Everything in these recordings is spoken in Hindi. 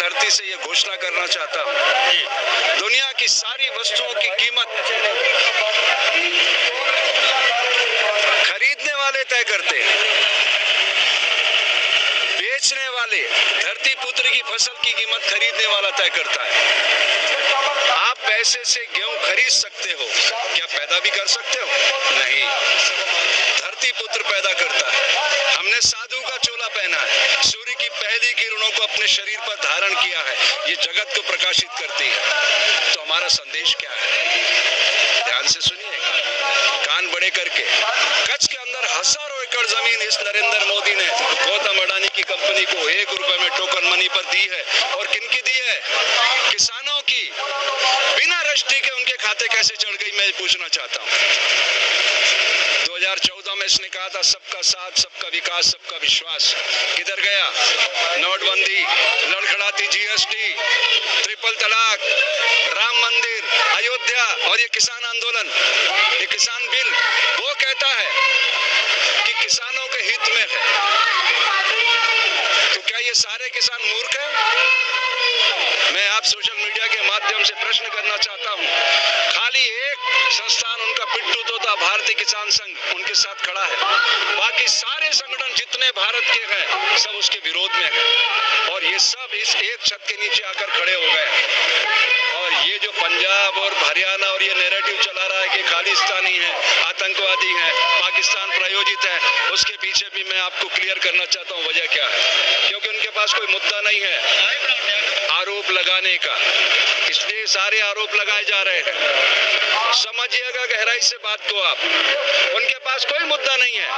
धरती से ये घोषणा करना चाहता हूँ, दुनिया की सारी वस्तुओं की कीमत खरीदने वाले तय करते हैं, बेचने वाले, धरती पुत्र की फसल की कीमत खरीदने वाला तय करता है। आप पैसे से गेहूं खरीद सकते हो, क्या पैदा भी कर सकते हो? नहीं, धरती पुत्र पैदा करता है। हमने साधु का चोला पहना है, सूर्य की पहली किरणों को अपने शरीर पर धारण किया है, ये जगत को प्रकाशित करती है। तो हमारा संदेश क्या है? ध्यान से सुनिएगा, कान बड़े करके। कच्छ के अंदर हजारों एकड़ जमीन इस नरेंद्र मोदी ने गौतम अडानी की कंपनी को 1 रुपए में टोकन मनी पर दी है। और किनकी दी है? किसानों की। बिना रजिस्ट्री के उनके खाते कैसे चढ़ गई, मैं पूछना चाहता हूँ। 2014 में इसने कहा था सबका साथ, सबका विकास, सबका विश्वास। किधर गया? नोटबंदी, लड़खड़ाती जीएसटी, ट्रिपल तलाक, राम मंदिर, अयोध्या और ये किसान आंदोलन, ये किसान बिल, वो कहता है कि किसानों के हित में है। तो क्या ये सारे किसान मूर्ख हैं? मैं आप सोशल मीडिया के माध्यम से प्रश्न करना चाहता हूं। खाली एक संस्थान उनका पिट्टू तोता भारतीय किसान संघ उनके साथ खड़ा है, बाकी सारे संगठन जितने भारत के हैं सब उसके विरोध में हैं। और ये सब इस एक छत के नीचे आकर खड़े हो गए। और ये जो पंजाब और हरियाणा और ये नैरेटिव चला रहा है कि खालिस्तानी है, आतंकवादी है, पाकिस्तान प्रायोजित है, उसके पीछे भी मैं आपको क्लियर करना चाहता हूँ वजह क्या है। क्योंकि उनके पास कोई मुद्दा नहीं है आरोप लगाने का, इसलिए सारे आरोप लगाए जा रहे हैं। समझिएगा गहराई से बात को आप। उनके पास कोई मुद्दा नहीं है।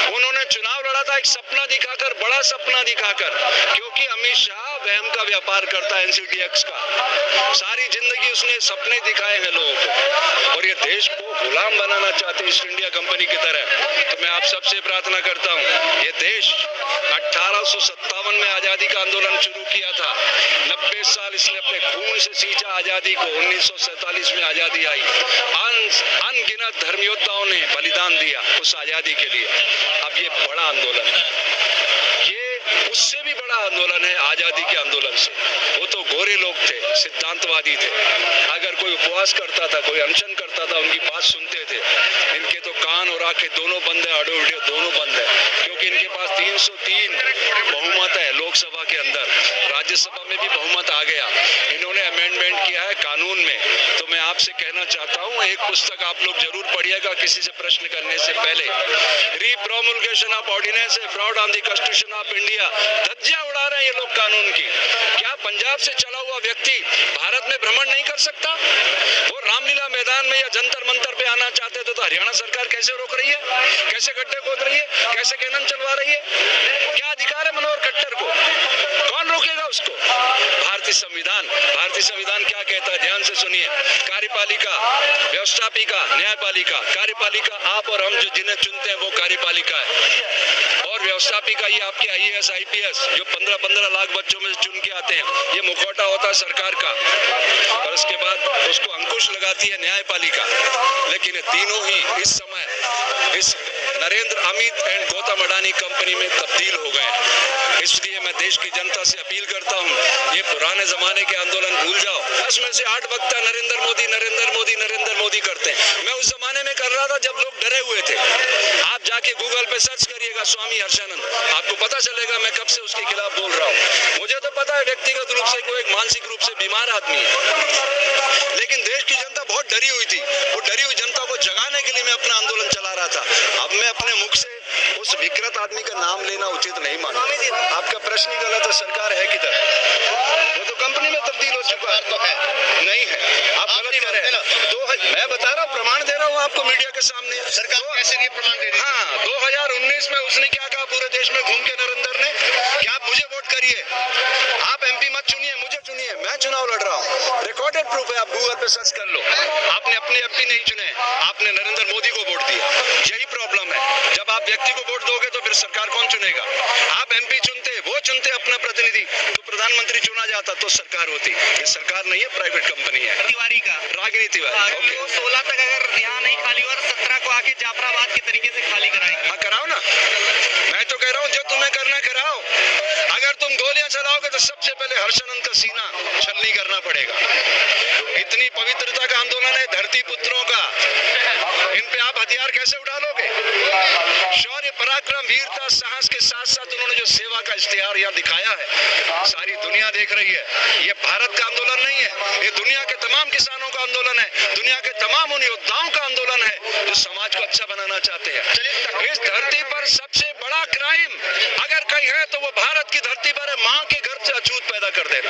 उन्होंने चुनाव लड़ा था एक सपना दिखाकर, बड़ा सपना दिखाकर, क्योंकि अमित शाह वहम का व्यापार करता है, एनसीडीएक्स का। सारी जिंदगी उसने सपने दिखाए हैं लोगों को, और ये देश को गुलाम बनाना चाहते हैं ईस्ट इंडिया कंपनी की तरह। तो मैं आप सबसे प्रार्थना करता हूँ, ये देश 1857 में आजादी का आंदोलन शुरू किया था, 90 साल इसने अपने खून से सींचा आजादी को, 1947 में आजादी आई। अनगिनत धर्म योद्धाओं ने बलिदान दिया उस आजादी के लिए। अब ये बड़ा आंदोलन है, ये उससे भी बड़ा आंदोलन है आजादी के आंदोलन से। वो तो गोरे लोग थे, सिद्धांतवादी थे। अगर कोई उपवास करता था, कोई अनशन करता था, उनकी बात सुनते थे। इनके तो कान और आंखें दोनों बंद है, ऑडियो वीडियो दोनों बंद है, क्योंकि इनके पास 303 बहुमत है लोकसभा के अंदर, राज्यसभा में भी बहुमत आ गया। इन्होंने अमेंडमेंट किया है कानून में। तो मैं आपसे कहना चाहता हूँ, एक पुस्तक आप लोग जरूर पढ़िएगा किसी से प्रश्न करने से पहले। Repromulgation of ordinance, fraud on the constitution of India. धज्जियां उड़ा रहे हैं ये लोग कानून की। क्या पंजाब से चला हुआ व्यक्ति भारत में भ्रमण नहीं कर सकता? वो रामलीला मैदान में या जंतर मंतर पे आना चाहते थे तो हरियाणा सरकार कैसे रोक रही है? कैसे गड्ढे खोद रही है? कैसे कैनन चलवा रही है? क्या अधिकार है मनोहर खट्टर को? कौन रोकेगा उसको? भारतीय संविधान क्या कहता है? ध्यान से सुनिए। कार्यपालिका, व्यवस्थापिका, न्यायपालिका। कार्यपालिका आप और हम जो जिन्हें चुनते हैं वो कार्यपालिका है, और व्यवस्थापिका ये आपके आईएएस आईपीएस जो 15-15 लाख बच्चों में चुन के आते हैं, ये मुखौटा होता है सरकार का, और उसके बाद उसको अंकुश लगाती है न्यायपालिका। लेकिन ये तीनों ही इस समय इस नरेंद्र, अमित एंड गौतम अडानी कंपनी में तब्दील हो गए हैं। इसलिए मैं देश की जनता से अपील करता हूं, ये पुराने जमाने के आंदोलन भूल जाओ। 10 में से 8 वक्ता नरेंद्र मोदी नरेंद्र मोदी नरेंद्र मोदी करते हैं। मैं उस जमाने में कर रहा था जब लोग डरे हुए थे। आप जाके गूगल पे सर्च करिएगा स्वामी हर्षानंद, आपको पता चलेगा मैं कब से उसके खिलाफ बोल रहा हूँ। मुझे तो पता है व्यक्तिगत रूप से कोई एक मानसिक रूप से बीमार आदमी है, लेकिन देश की जनता बहुत डरी हुई थी। वो डरी हुई जनता को जगाने के लिए मैं अपना आंदोलन चला रहा था। अब मैं अपने मुख से उस विकृत आदमी का नाम लेना उचित नहीं मानता। आपका प्रश्न ही गलत है, सरकार है किधर? वो तो कंपनी में तब्दील हो चुका है। तो है नहीं है, आप गलत कह रहे हैं। मैं बता रहा हूँ, प्रमाण दे रहा हूँ आपको मीडिया के सामने। सरकार कैसे ये प्रमाण दे रही है? हाँ, 2019 में उसने क्या कहा पूरे देश में घूम के नरेंद्र ने, कि आप मुझे वोट करिए, आप एमपी मत चुनिए, मुझे चुनिए, मैं चुनाव लड़ रहा हूँ। रिकॉर्डेड प्रूफ है, आप गूगल पे सर्च कर लो। आपने अपने एमपी नहीं चुने, आपने नरेंद्र मोदी को वोट दिया। यही प्रॉब्लम है, जब आप व्यक्ति को वोट दोगे तो फिर सरकार कौन चुनेगा? आप एमपी चुनते, वो चुनते अपना प्रतिनिधि, तो प्रधानमंत्री चुना जाता तो सरकार होती। ये सरकार नहीं है, प्राइवेट कंपनी है। तिवारी का रागिनी तिवारी। 16 तक अगर यहाँ नहीं खाली हुआ, 17 को आके जाफराबाद के तरीके से खाली कराएंगे। हाँ, कराओ ना। मैं तो कह रहा हूँ जो तुम्हें करना कराओ। अगर तुम गोलियां चलाओगे तो सबसे पहले हर्षानंद का सीना छलनी करना पड़ेगा। इतनी पवित्रता का आंदोलन है धरती पुत्रों का, इन पे आप हथियार कैसे उठा लोगे? शौर्य, पराक्रम, वीरता, साहस के साथ साथ उन्होंने जो सेवा का इश्तिहार यहाँ दिखाया है, सारी दुनिया देख रही है। ये भारत का आंदोलन नहीं है, ये दुनिया के तमाम किसानों का आंदोलन है, दुनिया के तमाम उन योद्धाओं का आंदोलन है जो समाज को अच्छा बनाना चाहते हैं। इस धरती पर सबसे बड़ा क्राइम अगर कहीं है तो वो भारत की धरती पर है, माँ के घर से अछूत पैदा कर देना।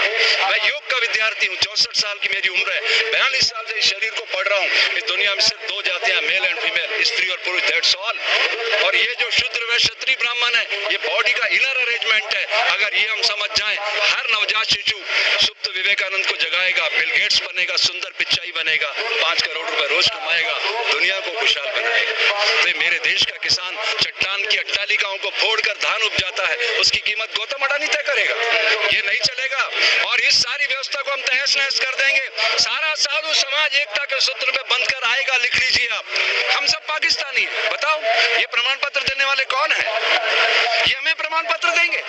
मैं योग का विद्यार्थी हूँ, 64 साल की मेरी उम्र है, 42 साल से इस शरीर को पढ़ रहा हूँ। इस दुनिया में सिर्फ दो जातियां, मेल एंड फीमेल, स्त्री और पुरुष, दैट्स ऑल। और ये जो शूद्र व क्षत्रिय ब्राह्मण है, ये बॉडी का इनर अरेंजमेंट है। अगर ये हम समझ जाएं, हर नवजात शिशु सुप्त विवेकानंद को जगाएगा, बिल गेट्स बनेगा, सुंदर पिचाई बनेगा, 5 करोड़ रुपए रोज कमाएगा, दुनिया को खुशहाल बनाएगा। तो मेरे देश का किसान चट्टान की अट्टालिकाओं को फोड़कर धान उपजाता है, उसकी कीमत गौतम अडानी तय करेगा। ये नहीं चलेगा और इस सारी व्यवस्था को हम तहस नहस कर देंगे। सारा साधु समाज एकता के सूत्र में बंध कर आएगा, लिख लीजिए आप। हम सब पाकिस्तानी हैं, बताओ ये प्रमाण पत्र देने वाले कौन है? ये हमें प्रमाण पत्र देंगे?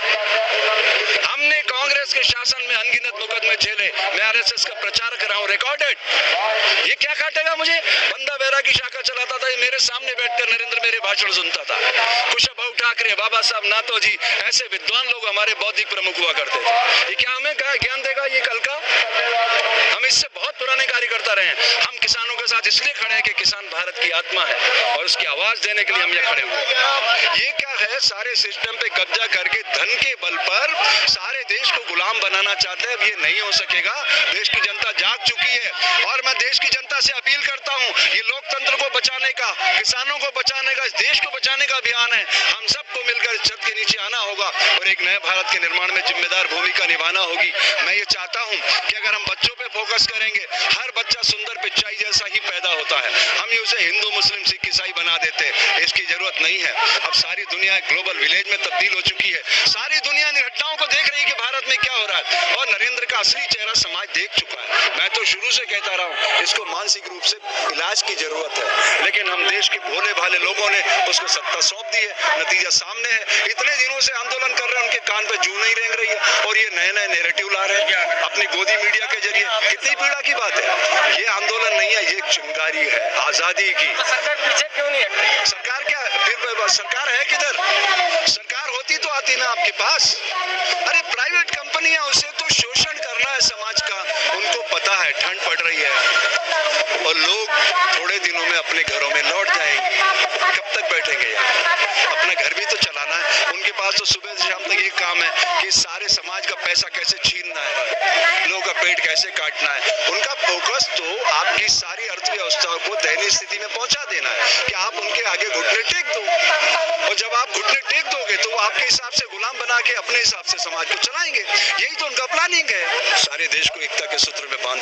हमने कांग्रेस के शासन में अनगिनत मुकदमे झेले, मैं आरएसएस का प्रचार कर रहा हूँ, रिकॉर्डेड। ये क्या काटेगा मुझे? बंदा बेरा की शाखा चलाता था, ये मेरे सामने बैठकर नरेंद्र मेरे भाषण सुनता था। कुशाभाऊ ठाकरे, बाबा साहब नातोजी, ऐसे विद्वान लोग हमारे बौद्धिक प्रमुख हुआ करते थे। ये क्या हमें ज्ञान देगा ये कल का? हम इससे बहुत पुराने कार्यकर्ता रहे हैं। हम किसानों के साथ इसलिए खड़े हैं कि किसान भारत की आत्मा है और उसकी आवाज देने के लिए हम यहाँ खड़े हुए हैं। ये क्या है, सारे सिस्टम पे कब्जा करके धन के बल पर सारे देश को गुलाम बनाना चाहते हैं। ये नहीं हो सकेगा। देश की जनता जाग चुकी है और मैं देश की जनता से अपील करता हूँ, ये लोकतंत्र को बचाने का, किसानों को बचाने का, इस देश को बचाने का अभियान है। हम सबको मिलकर इस छत के नीचे आना होगा और एक नए भारत के निर्माण में जिम्मेदार भूमिका निभाना होगी। मैं ये चाहता हूँ कि अगर हम बच्चों पे फोकस करेंगे, हर बच्चा सुंदर पिचाई जैसा ही पैदा होता है, हम ही उसे हिंदू, मुस्लिम, सिख, ईसाई बना देते। इसकी जरूरत नहीं है। अब सारी दुनिया ग्लोबल विलेज में तब्दील हो चुकी है। सारी दुनिया इन घटनाओं को देख रही है कि भारत में क्या हो रहा है और नरेंद्र का असली चेहरा समाज देख चुका है। मैं तो शुरू से कहता रहा हूँ, इसको मानसिक रूप से इलाज की जरूरत है, लेकिन हम देश के भोले भाले लोगों ने उसको सत्ता सौंप दी है। नतीजा सामने है। इतने दिनों से आंदोलन कर रहे हैं, उनके कान पे जू नहीं रेंग रही है और ये नए नए नैरेटिव ला रहे हैं अपनी गोदी मीडिया के जरिए। कितनी पीड़ा की बात है। ये आंदोलन नहीं है, ये चिंगारी है आजादी की। सरकार पीछे क्यों नहीं है? सरकार क्या, फिर सरकार है किधर? सरकार होती तो आती ना आपके पास। अरे प्राइवेट कंपनियां, उसे तो शोषण करना है समाज का। उनको पता है ठंड पड़ रही है और लोग थोड़े दिनों में अपने घरों में लौट जाएंगे। कब तक बैठेंगे यार? अपना घर भी तो चलाना है। उनके पास तो सुबह से शाम तक ये काम है कि सारे समाज का पैसा कैसे छीनना है, लोगों का पेट कैसे काटना है। उनका फोकस तो आपकी सारी अर्थव्यवस्था को दयनीय स्थिति में पहुंचा देना है कि आप उनके आगे घुटने टेक दो, और जब आप घुटने टेक दोगे तो वो आपके हिसाब से गुलाम बना के अपने हिसाब से समाज को चलाएंगे। यही तो उनका प्लानिंग है, सारे देश को एकता के सूत्र में बांध